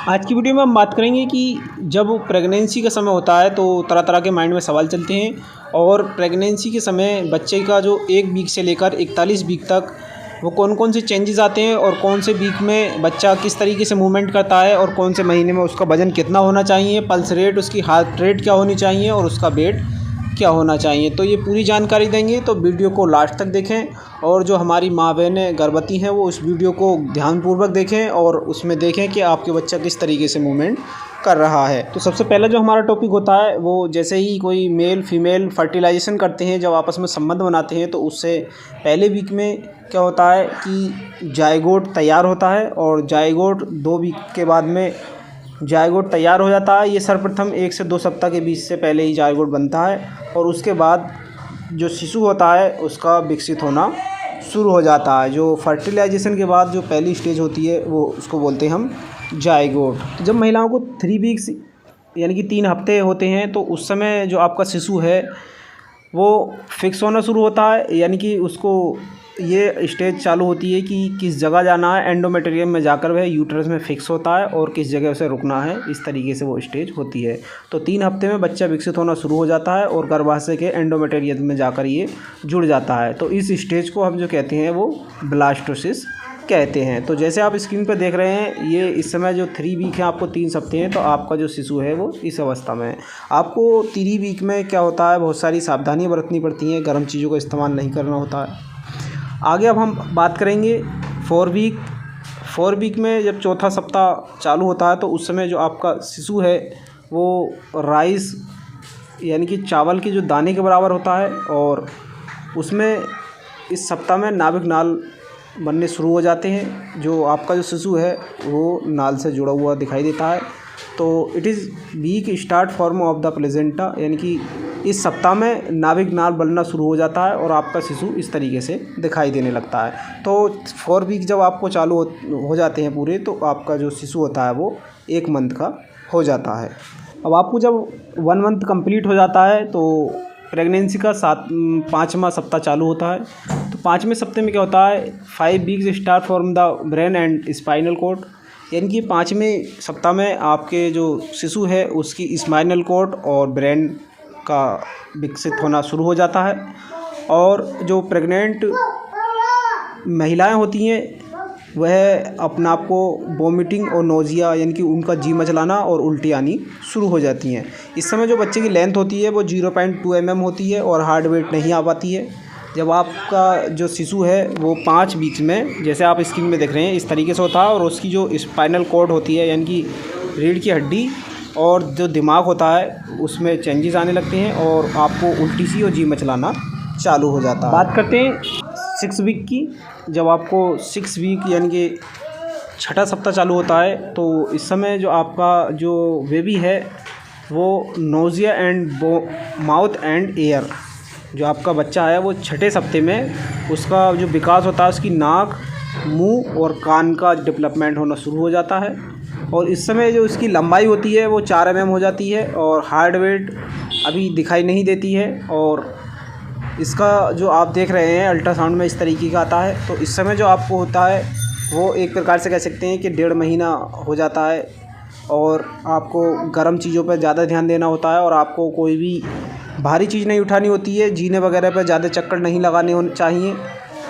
आज की वीडियो में हम बात करेंगे कि जब प्रेगनेंसी का समय होता है तो तरह तरह के माइंड में सवाल चलते हैं। और प्रेगनेंसी के समय बच्चे का जो 1 वीक से लेकर 41 वीक तक वो कौन कौन से चेंजेस आते हैं और कौन से वीक में बच्चा किस तरीके से मूवमेंट करता है और कौन से महीने में उसका वज़न कितना होना चाहिए, पल्स रेट, उसकी हार्ट रेट क्या होनी चाहिए और उसका वेट क्या होना चाहिए। तो ये पूरी जानकारी देंगे, तो वीडियो को लास्ट तक देखें। और जो हमारी माँ बहनें गर्भवती हैं वो उस वीडियो को ध्यानपूर्वक देखें और उसमें देखें कि आपके बच्चा किस तरीके से मूवमेंट कर रहा है। तो सबसे पहला जो हमारा टॉपिक होता है वो जैसे ही कोई मेल फीमेल फर्टिलाइजेशन करते हैं, जब आपस में संबंध बनाते हैं तो उससे पहले वीक में क्या होता है कि जायगोट तैयार होता है और जायगोट 2 वीक के बाद में जायगोट तैयार हो जाता है। ये सर्वप्रथम 1 से 2 सप्ताह के बीच से पहले ही जायगोट बनता है और उसके बाद जो शिशु होता है उसका विकसित होना शुरू हो जाता है। जो फर्टिलाइजेशन के बाद जो पहली स्टेज होती है वो उसको बोलते हैं हम जायगोट। जब महिलाओं को 3 वीक्स यानी कि 3 हफ्ते होते हैं तो उस समय जो आपका शिशु है वो फिक्स होना शुरू होता है, यानी कि उसको ये स्टेज चालू होती है कि किस जगह जाना है। एंडोमेट्रियम में जाकर वह यूट्रस में फिक्स होता है और किस जगह उसे रुकना है, इस तरीके से वो स्टेज होती है। तो 3 हफ्ते में बच्चा विकसित होना शुरू हो जाता है और गर्भाशय के एंडोमेट्रियम में जाकर ये जुड़ जाता है। तो इस स्टेज को हम जो कहते हैं वो ब्लास्टोसिस कहते हैं। तो जैसे आप स्क्रीन पर देख रहे हैं, ये इस समय जो 3 वीक है, आपको 3 हफ्ते हैं, तो आपका जो शिशु है वो इस अवस्था में है। आपको 3 वीक में क्या होता है, बहुत सारी सावधानियाँ बरतनी पड़ती हैं, गर्म चीज़ों का इस्तेमाल नहीं करना होता है। आगे अब हम बात करेंगे 4 वीक में जब चौथा सप्ताह चालू होता है तो उस समय जो आपका शिशु है वो राइस यानी कि चावल के जो दाने के बराबर होता है और उसमें इस सप्ताह में नाभिक नाल बनने शुरू हो जाते हैं। जो आपका जो शिशु है वो नाल से जुड़ा हुआ दिखाई देता है। तो it is week start form of the placenta, यानी कि इस सप्ताह में नाभिक नाल बनना शुरू हो जाता है और आपका शिशु इस तरीके से दिखाई देने लगता है। तो 4 वीक जब आपको चालू हो जाते हैं पूरे, तो आपका जो शिशु होता है वो 1 मंथ का हो जाता है। अब आपको जब 1 मंथ कंप्लीट हो जाता है तो प्रेगनेंसी का 5वां सप्ताह चालू होता है। तो 5वें सप्ताह में क्या होता है, 5 weeks start from the brain and spinal cord, यानी कि 5वें सप्ताह में आपके जो शिशु है उसकी स्पाइनल कॉर्ड और ब्रेन का विकसित होना शुरू हो जाता है। और जो प्रेग्नेंट महिलाएं होती हैं वह अपने आप को वोमिटिंग और नोजिया यानी कि उनका जी मचलाना और उल्टी आनी शुरू हो जाती हैं। इस समय जो बच्चे की लेंथ होती है वो 0.2 mm होती है और हार्ट वेट नहीं आ पाती है। जब आपका जो शिशु है वो 5 वीक्स में, जैसे आप स्क्रीन में देख रहे हैं, इस तरीके से होता है और उसकी जो स्पाइनल कॉर्ड होती है यानी कि रीढ़ की हड्डी और जो दिमाग होता है उसमें चेंजेस आने लगते हैं और आपको उल्टी सी और जी मचलाना चालू हो जाता है। बात करते हैं 6 वीक की। जब आपको 6 वीक यानी कि 6ठा सप्ताह चालू होता है तो इस समय जो आपका जो बेबी है वो nausea and mouth and air, जो आपका बच्चा है वो 6ठे सप्ताह में उसका जो विकास होता है उसकी नाक, मुंह और कान का डेवलपमेंट होना शुरू हो जाता है। और इस समय जो इसकी लंबाई होती है वो 4 mm हो जाती है और हार्ट वेट अभी दिखाई नहीं देती है। और इसका जो आप देख रहे हैं अल्ट्रासाउंड में इस तरीके का आता है। तो इस समय जो आपको होता है वो एक प्रकार से कह सकते हैं कि 1.5 महीना हो जाता है और आपको गर्म चीज़ों पर ज़्यादा ध्यान देना होता है और आपको कोई भी भारी चीज़ नहीं उठानी होती है, जीने वगैरह पर ज़्यादा चक्कर नहीं लगाने चाहिए।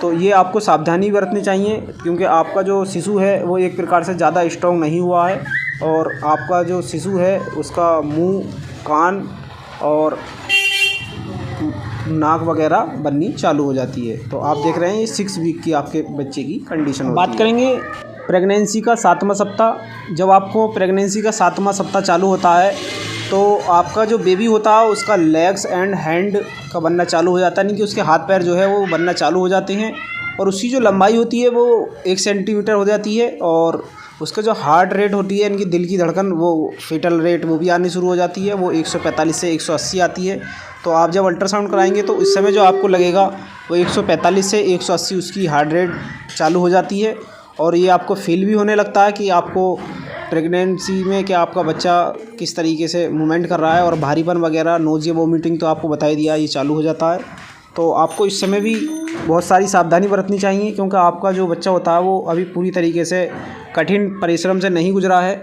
तो ये आपको सावधानी बरतनी चाहिए क्योंकि आपका जो शिशु है वो एक प्रकार से ज़्यादा स्ट्रॉन्ग नहीं हुआ है और आपका जो शिशु है उसका मुंह, कान और नाक वगैरह बननी चालू हो जाती है। तो आप देख रहे हैं ये 6 वीक की आपके बच्चे की कंडीशन होती है। बात करेंगे प्रेगनेंसी का 7वां सप्ताह। जब आपको प्रेगनेंसी का 7वां सप्ताह चालू होता है तो आपका जो बेबी होता है उसका लेग्स एंड हैंड का बनना चालू हो जाता है, यानी कि उसके हाथ पैर जो है वो बनना चालू हो जाते हैं और उसकी जो लंबाई होती है वो 1 सेंटीमीटर हो जाती है और उसका जो हार्ट रेट होती है यानी कि दिल की धड़कन, वो फीटल रेट वो भी आनी शुरू हो जाती है, वो 145 से 180 आती है। तो आप जब अल्ट्रासाउंड कराएंगे तो इस समय जो आपको लगेगा वो 145 से 180 उसकी हार्ट रेट चालू हो जाती है और ये आपको फील भी होने लगता है कि आपको प्रेगनेंसी में कि आपका बच्चा किस तरीके से मूवमेंट कर रहा है। और भारीपन वगैरह, नोजिया, वोमिटिंग तो आपको बता ही दिया, ये चालू हो जाता है। तो आपको इस समय भी बहुत सारी सावधानी बरतनी चाहिए क्योंकि आपका जो बच्चा होता है वो अभी पूरी तरीके से कठिन परिश्रम से नहीं गुजरा है।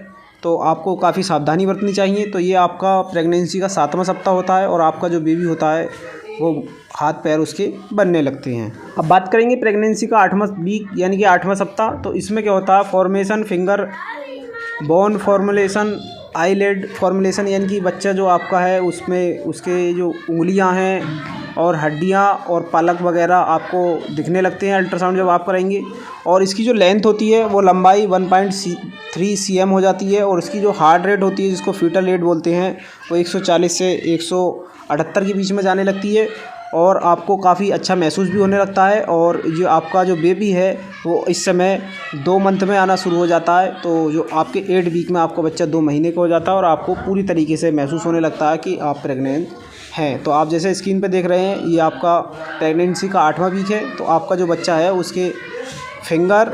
तो आपको काफ़ी सावधानी बरतनी चाहिए। तो ये आपका प्रेगनेंसी का 7वां सप्ताह होता है और आपका जो बेबी होता है वो हाथ पैर उसके बनने लगते हैं। अब बात करेंगे प्रेगनेंसी का 8वां वीक यानी कि 8वां सप्ताह। तो इसमें क्या होता है, formation finger bone formulation, eyelid formulation, यानी कि बच्चा जो आपका है उसमें उसके जो उंगलियां हैं और हड्डियां और पलक वगैरह आपको दिखने लगते हैं अल्ट्रासाउंड जब आप कराएंगे। और इसकी जो लेंथ होती है वो लंबाई 1.3 cm हो जाती है। और इसकी जो हार्ट रेट होती है जिसको फीटल रेट बोलते हैं वो 140 से 178 के बीच में जाने लगती है और आपको काफ़ी अच्छा महसूस भी होने लगता है। और जो आपका जो बेबी है वो इस समय 2 मंथ में आना शुरू हो जाता है। तो जो आपके 8 वीक में आपका बच्चा 2 महीने का हो जाता है और आपको पूरी तरीके से महसूस होने लगता है कि आप प्रेग्नेंट हैं। तो आप जैसे स्क्रीन पे देख रहे हैं ये आपका प्रेगनेंसी का 8वां वीक है। तो आपका जो बच्चा है उसके फिंगर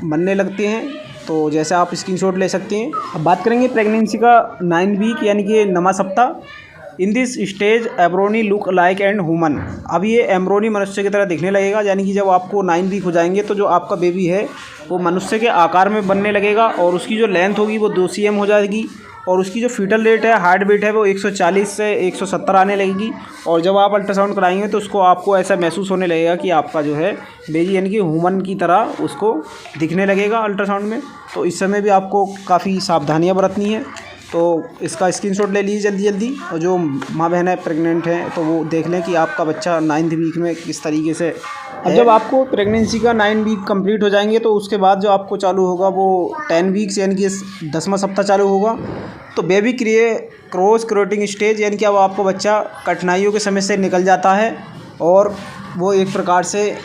बनने लगते हैं। तो जैसे आप स्क्रीनशॉट ले सकते हैं। अब बात करेंगे प्रेगनेंसी का 9 वीक यानी कि 9वां सप्ताह। In this stage embryo look like and human. अब ये एम्ब्रोनी मनुष्य की तरह दिखने लगेगा, यानी कि जब आपको 9 वीक हो जाएंगे तो जो आपका बेबी है वो मनुष्य के आकार में बनने लगेगा और उसकी जो लेंथ होगी वो 2 cm हो जाएगी। और उसकी जो फीटल रेट है, हार्ट बीट है, वो 140 से 170 आने लगेगी। और जब आप अल्ट्रासाउंड कराएंगे तो उसको आपको ऐसा महसूस होने लगेगा कि आपका जो है बेबी यानी कि ह्यूमन की तरह उसको दिखने लगेगा अल्ट्रासाउंड में। तो इस समय भी आपको काफ़ी सावधानियाँ बरतनी है। तो इसका स्क्रीनशॉट ले लीजिए जल्दी जल्दी। और जो माँ बहनें प्रेग्नेंट हैं तो वो देख लें कि आपका बच्चा 9th वीक में किस तरीके से। अब जब आपको प्रेगनेंसी का 9 वीक कंप्लीट हो जाएंगे तो उसके बाद जो आपको चालू होगा वो 10 वीक्स यानी कि 10वां सप्ताह चालू होगा। तो बेबी क्रॉस क्रोटिंग स्टेज, यानी कि अब आपको बच्चा कठिनाइयों के समय से निकल जाता है और वो एक प्रकार से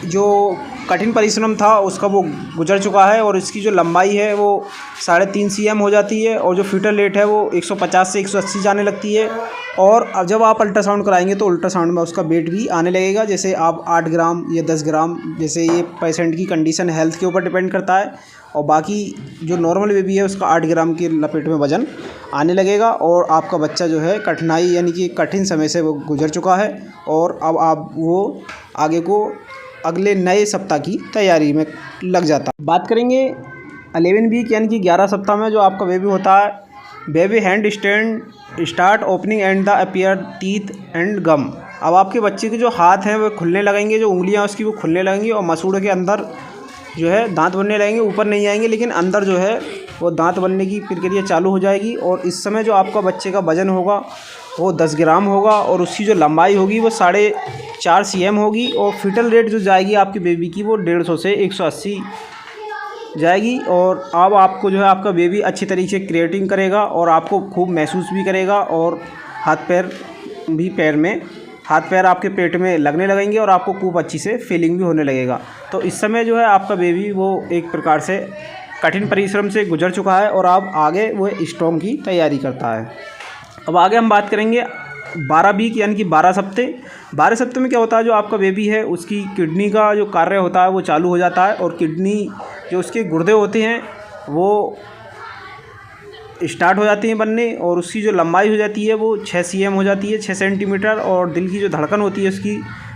जो कठिन परिश्रम था उसका वो गुजर चुका है। और इसकी जो लंबाई है वो 3.5 cm हो जाती है और जो फीटल रेट है वो 150 से 180 जाने लगती है। और अब जब आप अल्ट्रासाउंड कराएंगे तो अल्ट्रासाउंड में उसका वेट भी आने लगेगा, जैसे आप 8 ग्राम या 10 ग्राम, जैसे ये पेशेंट की कंडीशन हेल्थ के ऊपर डिपेंड करता है। और बाकी जो नॉर्मल बेबी है उसका 8 ग्राम की लपेट में वज़न आने लगेगा। और आपका बच्चा जो है कठिनाई यानी कि कठिन समय से वो गुजर चुका है और अब आप वो आगे को अगले नए सप्ताह की तैयारी में लग जाता है। बात करेंगे 11 वीक यानी कि 11 सप्ताह में जो आपका बेबी होता है। Baby hand start opening and the appear teeth and gum. अब आपके बच्चे के जो हाथ हैं वो खुलने लगेंगे, जो उंगलियां उसकी वो खुलने लगेंगी और मसूड़े के अंदर जो है दांत बनने लगेंगे। ऊपर नहीं आएंगे लेकिन अंदर जो है वो दांत बनने की प्रक्रिया चालू हो जाएगी। और इस समय जो आपका बच्चे का वज़न होगा वो 10 ग्राम होगा और उसकी जो लंबाई होगी वो 4.5 cm होगी। और फीटल रेट जो जाएगी आपकी बेबी की वो 150 से 180 जाएगी। और अब आपको जो है आपका बेबी अच्छी तरीके से क्रिएटिंग करेगा और आपको खूब महसूस भी करेगा और हाथ पैर आपके पेट में लगने लगेंगे और आपको खूब अच्छी से फीलिंग भी होने लगेगा। तो इस समय जो है आपका बेबी वो एक प्रकार से कठिन परिश्रम से गुजर चुका है और अब आगे वो स्ट्रॉन्ग की तैयारी करता है। अब आगे हम बात करेंगे 12 वीक यानी कि 12 सप्ते। 12 सप्ते में क्या होता है, जो आपका बेबी है उसकी किडनी का जो कार्य होता है वो चालू हो जाता है। और किडनी जो उसके गुर्दे होते हैं वो स्टार्ट हो जाती हैं बनने और उसकी जो लंबाई हो जाती है वो 6 cm हो जाती है, 6 सेंटीमीटर। और दिल की जो धड़कन होती है उसकी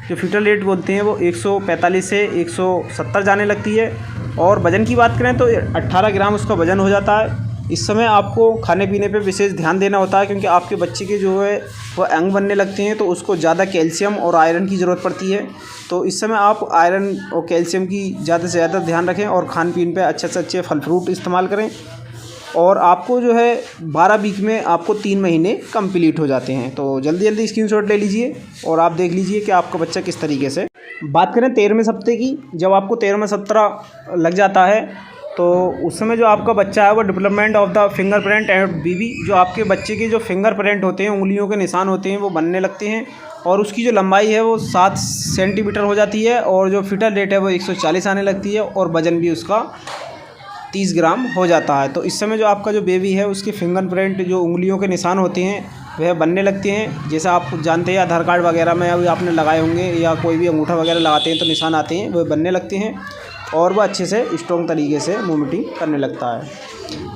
जो फीटल रेट बोलते हैं वो 145 से 170 जाने लगती है। और वज़न की बात करें तो 18 ग्राम उसका वज़न हो जाता है। इस समय आपको खाने पीने पे विशेष ध्यान देना होता है क्योंकि आपके बच्चे के जो है वो अंग बनने लगते हैं तो उसको ज़्यादा कैल्शियम और आयरन की ज़रूरत पड़ती है। तो इस समय आप आयरन और कैल्शियम की ज़्यादा से ज़्यादा ध्यान रखें और खान पीन पे अच्छे से अच्छे फल फ्रूट इस्तेमाल करें। और आपको जो है 12 वीक में आपको 3 महीने कंप्लीट हो जाते हैं। तो जल्दी जल्दी स्क्रीनशॉट ले लीजिए और आप देख लीजिए कि आपका बच्चा किस तरीके से। बात करें 13वें सप्ते की, जब आपको 13वां सप्ताह लग जाता है तो उस समय जो आपका बच्चा है वो development of the fingerprint and baby, जो आपके बच्चे के जो फिंगरप्रिंट होते हैं, उंगलियों के निशान होते हैं, वो बनने लगते हैं। और उसकी जो लंबाई है वो 7 सेंटीमीटर हो जाती है और जो फीटल रेट है वो 140 आने लगती है और वज़न भी उसका 30 ग्राम हो जाता है। तो इस समय जो आपका जो बेबी है उसके फिंगरप्रिंट जो उंगलियों के निशान होते हैं वह बनने लगते हैं। जैसा आप जानते हैं आधार कार्ड वगैरह में अभी आपने लगाए होंगे या कोई भी अंगूठा वगैरह लगाते हैं तो निशान आते हैं, वह बनने लगते हैं और वह अच्छे से स्ट्रॉन्ग तरीके से मूवमेंटिंग करने लगता है।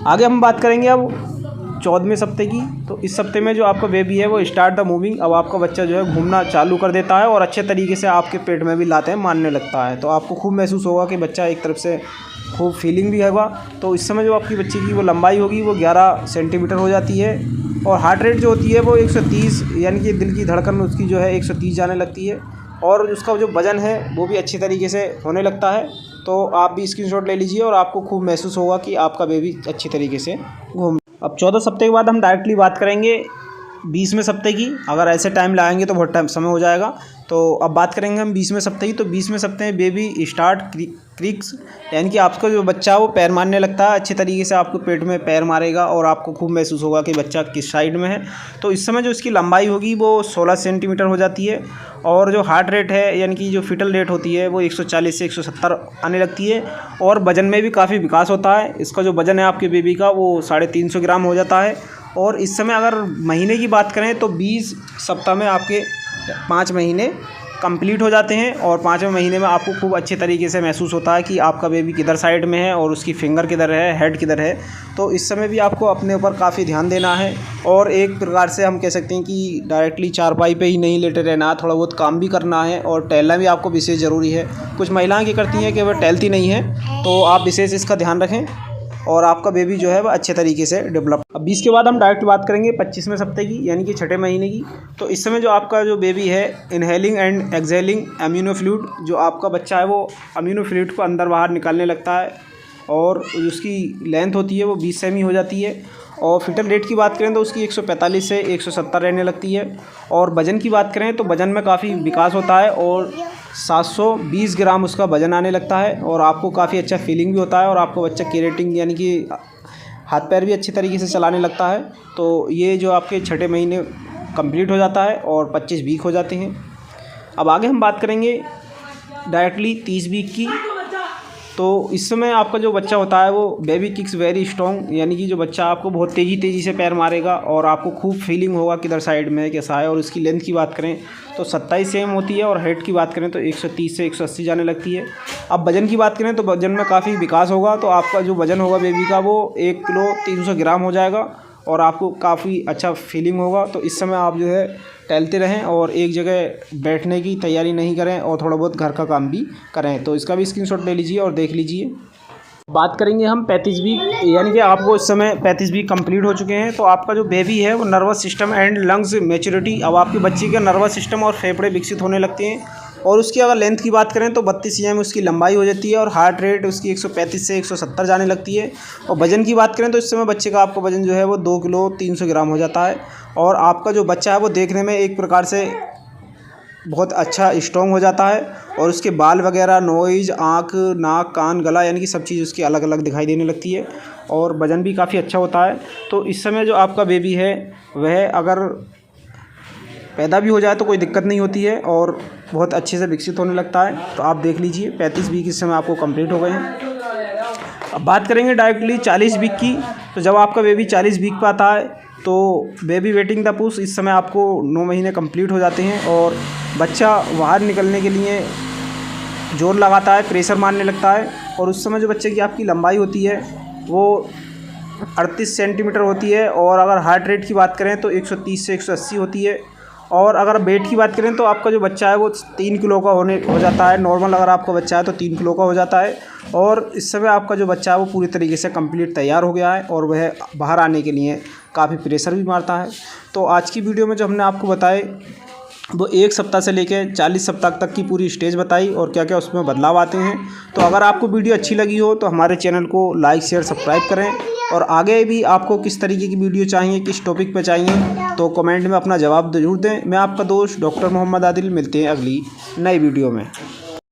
आगे हम बात करेंगे अब 14वें सप्ते की। तो इस सप्ते में जो आपका बेबी है वो स्टार्ट द मूविंग। अब आपका बच्चा जो है घूमना चालू कर देता है और अच्छे तरीके से आपके पेट में भी लातें मारने लगता है। तो आपको खूब महसूस होगा कि बच्चा एक तरफ से खूब फीलिंग भी होगा। तो इस समय जो आपकी बच्ची की वो लंबाई होगी वो 11 सेंटीमीटर हो जाती है और हार्ट रेट जो होती है वो 130, यानी कि दिल की धड़कन उसकी जो है 130 जाने लगती है और उसका जो वज़न है वो भी अच्छी तरीके से होने लगता है। तो आप भी स्क्रीनशॉट ले लीजिए और आपको खूब महसूस होगा कि आपका बेबी अच्छी तरीके से घूम। अब 14 सप्ताह के बाद हम डायरेक्टली बात करेंगे 20वें सप्ताह की। अगर ऐसे टाइम लगाएंगे तो बहुत टाइम समय हो जाएगा। तो अब बात करेंगे हम 20वें सप्ताह की। तो 20वें सप्ताह में बेबी स्टार्ट क्रिक्स, यानी कि आपका जो बच्चा वो पैर मारने लगता है। अच्छे तरीके से आपको पेट में पैर मारेगा और आपको खूब महसूस होगा कि बच्चा किस साइड में है। तो इस समय जो इसकी लंबाई होगी वो 16 सेंटीमीटर हो जाती है और जो हार्ट रेट है यानी कि जो फीटल रेट होती है वो 140 से 170 आने लगती है और वज़न में भी काफ़ी विकास होता है। इसका जो वज़न है आपके बेबी का वो 350 ग्राम हो जाता है। और इस समय अगर महीने की बात करें तो 20 सप्ताह में आपके 5 महीने कंप्लीट हो जाते हैं और 5वें महीने में आपको खूब अच्छे तरीके से महसूस होता है कि आपका बेबी किधर साइड में है और उसकी फिंगर किधर है, हेड किधर है। तो इस समय भी आपको अपने ऊपर काफ़ी ध्यान देना है और एक प्रकार से हम कह सकते हैं कि डायरेक्टली चारपाई पे ही नहीं लेटे रहना, थोड़ा बहुत काम भी करना है और टहलना भी आपको विशेष ज़रूरी है। कुछ महिलाएँ क्या करती हैं कि वह टहलती नहीं हैं, तो आप विशेष इसका ध्यान रखें और आपका बेबी जो है वह अच्छे तरीके से डेवलप। अब 20 के बाद हम डायरेक्ट बात करेंगे 25वें सप्ताह की, यानी कि 6ठे महीने की। तो इस समय जो आपका जो बेबी है inhaling and exhaling amino fluid, जो आपका बच्चा है वो अम्यूनो फ्लूइड को अंदर बाहर निकालने लगता है और उसकी लेंथ होती है वो 20 सेमी हो जाती है। और फिटल रेट की बात करें तो उसकी 145 से 170 रहने लगती है। और वज़न की बात करें तो वज़न में काफ़ी विकास होता है और 720 ग्राम उसका वज़न आने लगता है और आपको काफ़ी अच्छा फीलिंग भी होता है और आपको बच्चा केरेटिंग यानी कि हाथ पैर भी अच्छे तरीके से चलाने लगता है। तो ये जो आपके 6ठे महीने कंप्लीट हो जाता है और 25 वीक हो जाते हैं। अब आगे हम बात करेंगे डायरेक्टली 30 वीक की। तो इस समय आपका जो बच्चा होता है वो बेबी किक्स वेरी स्ट्रॉन्ग, यानी कि जो बच्चा आपको बहुत तेज़ी से पैर मारेगा और आपको खूब फीलिंग होगा किधर साइड में है कैसा है। और इसकी लेंथ की बात करें तो 27 सेम होती है और हाइट की बात करें तो 130 से 180 जाने लगती है। अब वज़न की बात करें तो वज़न में काफ़ी विकास होगा। तो आपका जो वज़न होगा बेबी का वो 1 किलो 300 ग्राम हो जाएगा और आपको काफ़ी अच्छा फीलिंग होगा। तो इस समय आप जो है टहलते रहें और एक जगह बैठने की तैयारी नहीं करें और थोड़ा बहुत घर का काम भी करें। तो इसका भी स्क्रीनशॉट ले लीजिए और देख लीजिए। बात करेंगे हम 35 वीक, यानी कि आपको इस समय 35 वीक कंप्लीट हो चुके हैं। तो आपका जो बेबी है वो nervous system and lungs maturity, अब आपके बच्चे का नर्वस सिस्टम और फेफड़े विकसित होने लगते हैं। और उसकी अगर लेंथ की बात करें तो 32 cm उसकी लंबाई हो जाती है और हार्ट रेट उसकी 135 से 170 जाने लगती है। और वज़न की बात करें तो इस समय बच्चे का आपका वज़न जो है वो 2 किलो 300 ग्राम हो जाता है। और आपका जो बच्चा है वो देखने में एक प्रकार से बहुत अच्छा स्ट्रॉन्ग हो जाता है और उसके बाल वगैरह, नोइज़, आँख, नाक, कान, गला, यानी कि सब चीज़ उसकी अलग अलग दिखाई देने लगती है और वज़न भी काफ़ी अच्छा होता है। तो इस समय जो आपका बेबी है वह अगर पैदा भी हो जाए तो कोई दिक्कत नहीं होती है और बहुत अच्छे से विकसित होने लगता है। तो आप देख लीजिए 35 वीक इस समय आपको कंप्लीट हो गए हैं। अब बात करेंगे डायरेक्टली 40 वीक की। तो जब आपका बेबी 40 वीक पर आता है तो बेबी वेटिंग द पुश, इस समय आपको 9 महीने कंप्लीट हो जाते हैं और बच्चा बाहर निकलने के लिए जोर लगाता है, प्रेशर मारने लगता है। और उस समय जो बच्चे की आपकी लंबाई होती है वो 38 सेंटीमीटर होती है और अगर हार्ट रेट की बात करें तो 130 से 180 होती है। और अगर वेट की बात करें तो आपका जो बच्चा है वो 3 किलो का हो जाता है। नॉर्मल अगर आपका बच्चा है तो 3 किलो का हो जाता है। और इस समय आपका जो बच्चा है वो पूरी तरीके से कंप्लीट तैयार हो गया है और वह बाहर आने के लिए काफ़ी प्रेशर भी मारता है। तो आज की वीडियो में जो हमने आपको बताए वो 1 सप्ताह से लेकर 40 सप्ताह तक की पूरी स्टेज बताई और क्या क्या उसमें बदलाव आते हैं। तो अगर आपको वीडियो अच्छी लगी हो तो हमारे चैनल को लाइक, शेयर, सब्सक्राइब करें और आगे भी आपको किस तरीके की वीडियो चाहिए, किस टॉपिक पे चाहिए तो कमेंट में अपना जवाब ज़रूर दें। मैं आपका दोस्त डॉक्टर मोहम्मद आदिल, मिलते हैं अगली नई वीडियो में।